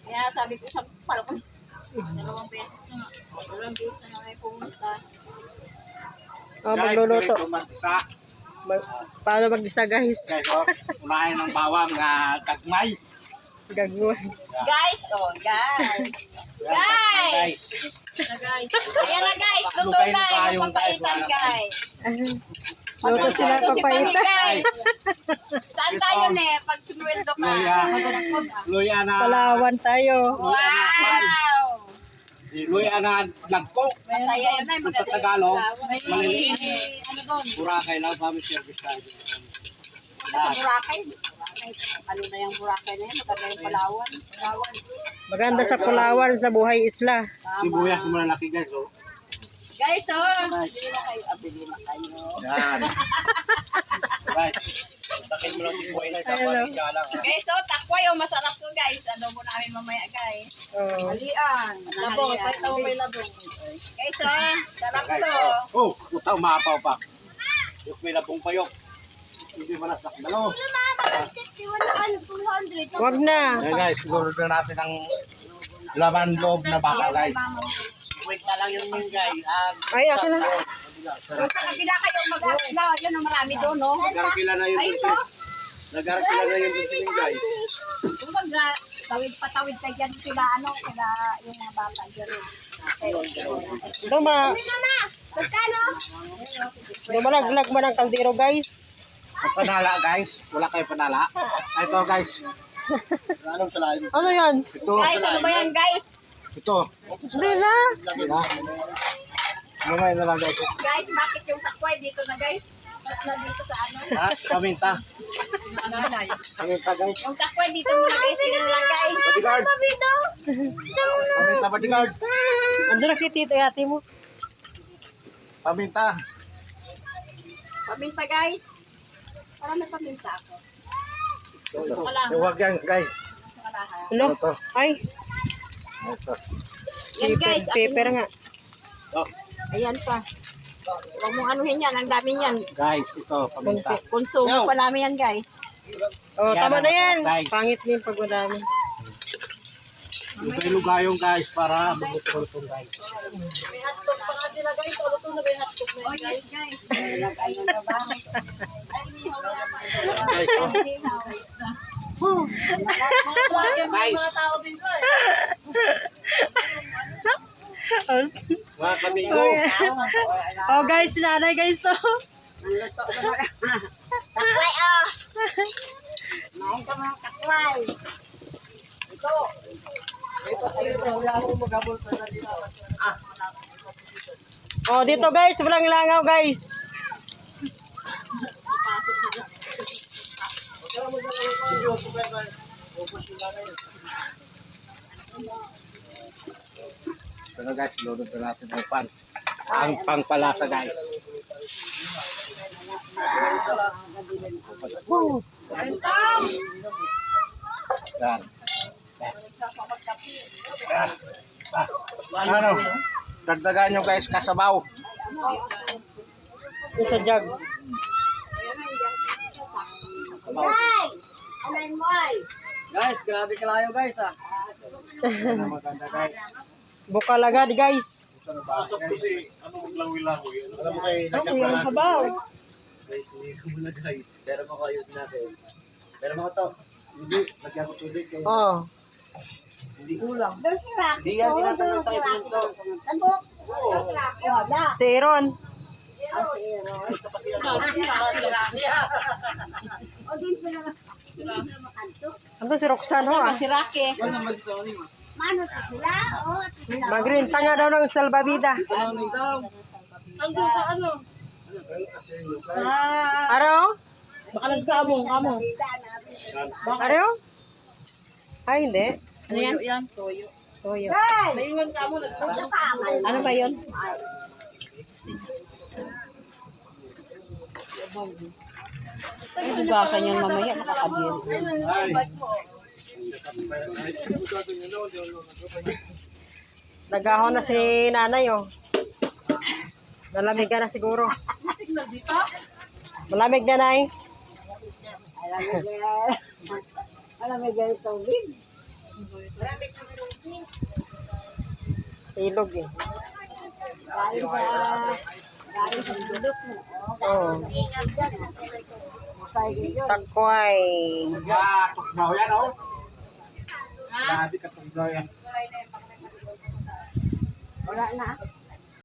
Kaya sabi ko sa palakon, 2 beses na nga. 2 beses na nga may pumunta. Oh, magluluto. Mag-isa. Paano mag-isa, guys? Guys, oh, unahin ng bawang na kagmay. Gagawin. Guys, oh, guys. Guys! Ayan na guys, luto na yung papaitan guys. Luto sila Si Pani papaitan. guys. Saan tayo ne? Pag sumweldo ka. Luya na. Palawan tayo. Wow! Luya na nagko. Masaya yun ay Sa Tagalog, maliliit. Ano doon? Burakay lang, family service tayo. Sa Boracay. Ano na yung Boracay na yun? Maganda yung Palawan. Maganda sa Palawan, sa Buhay Isla. Sibuyas na malalaki guys, oh. Guys, oh! Bili na kayo. Bili na kayo. Yan. Right. Takin mo lang si Buhay na Guys, oh, takway, oh, masarap to guys. Ano mo namin mamaya guys. Oh. Halian. Labong, ito mo may labong. Guys, oh, sarap to. Oh, puta, umapaw pa. Yung may labong pa yung. Hindi mo nasak na, no? Wag na. Yan guys, siguro na natin ang laman loob na baka guys. Wait na lang yung guys. Ay, akin na. Sa kabila kayo mag-asla. Yun, ang marami doon, no? Nagarakila na yung Ayun, no? Nagarakila na yung yung guys. Kung patawid ka dyan sila, ano, sila yung mga bata dyan. Duma. Pagkano? Dumalaglag man ang kaldero, guys. Ang panala guys, wala kayo panala. Ito guys. Anong salain? Ano yan? Ito. Guys, ano ba yan, guys? Ito. Hindi na. Lumay na lang guys. Guys, bakit yung takway dito na, guys? Ba't na dito sa ano? Ha? Paminta. Nanay. Paminta guys. Yung takway dito muna, guys. Ilalagay. Bodyguard. Paminta bodyguard. Ando na kay tito ate mo. Paminta. Paminta, guys. Para may paminta ako. Yung wag yan guys. Hello? Ito. Ay, Ito. Yan, guys. paper nga. Oh. Ayan pa. Huwag mong anuhin yan. Ang dami yan. Guys, ito. Paminta. Konsumo pa namin yan, guys. Oh, Yan, tama na yan. guys. Pangit din pag madami. Lugay-lugayong guys para mabuto-buto guys. May hotdog pa nga sila, guys. Ito na may hotdog na yan, guys. Nag-ayun na ba? Ay, nihaw na pa. Guys, oh. Guys. Mga tao din ko, eh. Mga kamigo. Oh, guys, nanay, guys, to. Takway, oh. Main ka mga takway. Ito. Oh, dito, guys, walang langaw, guys. Pero guys, lulod na natin ang pan. Ang pangpalasa guys. Yan. Ano? Dagdagan nyo guys kasabaw. Yung sa jug. Guys, grabe kalayo guys ah. Ano maganda guys. Bukalagad, guys. Ano mo kayo Yung habaw. Guys, hindi ko muna guys. Pero mo kayo natin. Pero mo to. Hindi, lagyan ko tubig kayo. Oh. Hindi kulang. Hindi yan, tinatanong tayo pinunto. Si Aaron. Ano si Roxanne, ho, ah? Si Rocky. Magrinta nga daw ng salbabida. Aro? Baka nagsabong ka mo. Aro? Ay, hindi. Ano yan? Toyo. Toyo. Mayroon ka mo nagsabong. Ano ba yun? Ay, bugasan yan mamaya. Nakakabiri. Ay. Nagahon na si nanay, oh. Nalamig ka na siguro. Malamig na, nay. Malamig ang tubig. Ilog eh. Galing sa dudok mo. Oh. Masay yun. Takway. Ah, tugnaw yan, oh. Grabe ka tugnaw yan. Wala na.